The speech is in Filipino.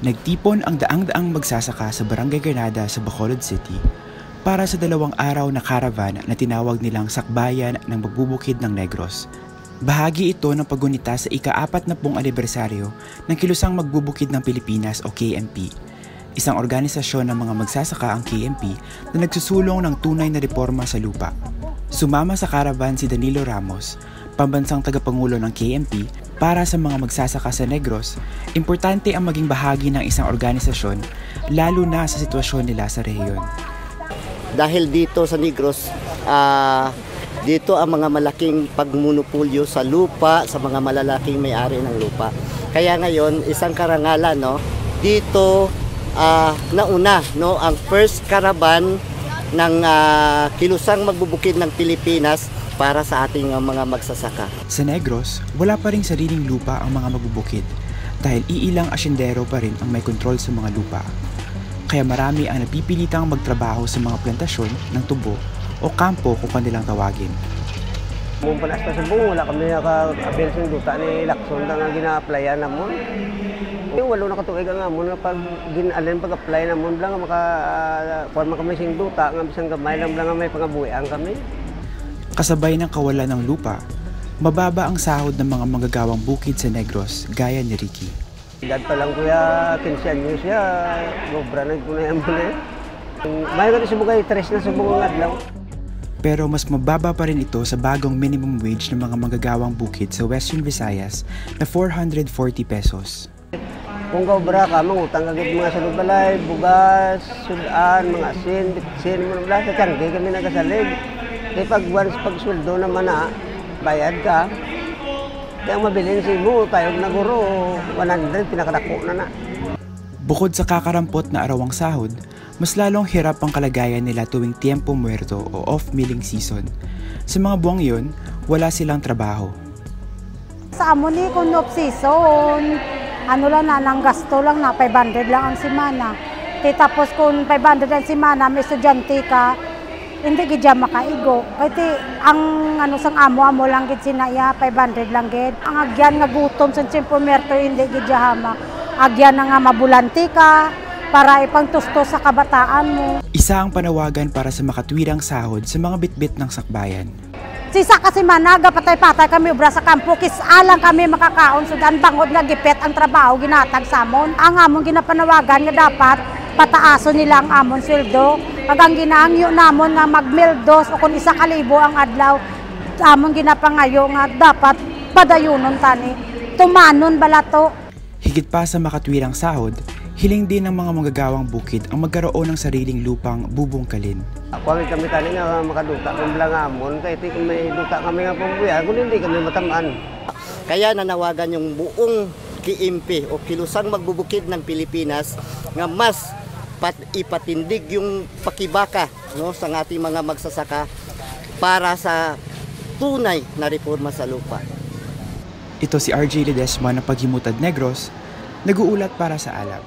Nagtipon ang daang-daang magsasaka sa Barangay Granada sa Bacolod City para sa 2 araw na caravan na tinawag nilang Sakbayan ng Magbubukid ng Negros. Bahagi ito ng paggunita sa ika-40 anibersaryo ng Kilusang Magbubukid ng Pilipinas o KMP, isang organisasyon ng mga magsasaka ang KMP na nagsusulong ng tunay na reforma sa lupa. Sumama sa caravan si Danilo Ramos, pambansang tagapangulo ng KMP. Para sa mga magsasaka sa Negros, importante ang maging bahagi ng isang organisasyon, lalo na sa sitwasyon nila sa rehiyon. Dahil dito sa Negros, dito ang mga malaking pagmonopolyo sa lupa, sa mga malalaking may-ari ng lupa. Kaya ngayon, isang karangalan, no? Dito nauna, no, ang first caravan ng Kilusang Magbubukid ng Pilipinas para sa ating mga magsasaka. Sa Negros, wala pa ring sariling lupa ang mga magbubukid dahil iilang asyendero pa rin ang may kontrol sa mga lupa. Kaya marami ang napipilitang magtrabaho sa mga plantasyon ng tubo o kampo kung kanilang tawagin. Mung panas sa buong, wala kami naka-avail sa duta ni Lacson na gina-applyan namon. Yung walo na katuig nga mo na pag ginalin pag-apply namon lang maka kami sing duta nga bisang gamay lang may pangabuhian kami. Kasabay ng kawalan ng lupa, mababa ang sahod ng mga manggagawang bukid sa Negros gaya ni Ricky. Edad pa lang kuya, 15 anyos siya, sobra na ko na yan muna. May ka na subugay, 3 na subugay adlaw. Pero mas mababa pa rin ito sa bagong minimum wage ng mga manggagawang bukid sa Western Visayas na 440 pesos. Kung kaubra ka, mangutang kagit mga salubalay, bugas, sudan, mga asin, bitsin, mga sa tiyangge kami nagasalig. Kaya pag once pag-sweldo naman na, bayad ka. Kaya mabilin si mo, tayo na guro, 100, pinakadako na na. Bukod sa kakarampot na arawang sahod, mas lalong hirap ang kalagayan nila tuwing Tiempo Muerto o off-milling season. Sa mga buwang yun, wala silang trabaho. Sa amo ni kung off-season, ano lang na, ng gasto lang na, 500 lang ang simana. Tapos kung 500 ang simana, may estudyante ka, hindi gidya makaigo. Kasi ang sang amo lang gid sinaya 500 lang gid. Ang agyan nga gutom sa Tiempo Muerto hindi gidya hama. Agyan nga mabulanti ka para ipangtusto sa kabataan mo. Isa ang panawagan para sa makatwirang sahod sa mga bitbit ng sakbayan. Sisa kasi managa patay-patay kami ubra sa kampo kisalang kami makakaon sudan bangod nga gipet ang trabaho ginatag samon. Ang amon ginapanawagan nga dapat pataaso nila ang amon sweldo. Pag ang ginaangyo namon nga mag-1,200 o kung 1,000 ang adlaw, amon ginapangayo nga dapat padayunon tani. Tumanon balato. Higit pa sa makatwirang sahod, hiling din ng mga manggagawang bukid ang magkaroon ng sariling lupang bubungkalin. Ako kami tani nga makaduta kung lang amon, kahit kung may duta kami nga pambuya, kung hindi kami matamaan. Kaya nanawagan yung buong KMP o Kilusang Magbubukid ng Pilipinas nga mas ipatindig yung pakibaka, no, sa ating mga magsasaka para sa tunay na reforma sa lupa. Ito si RJ Ledesma ng Paghimutad Negros, nag-uulat para sa Alab.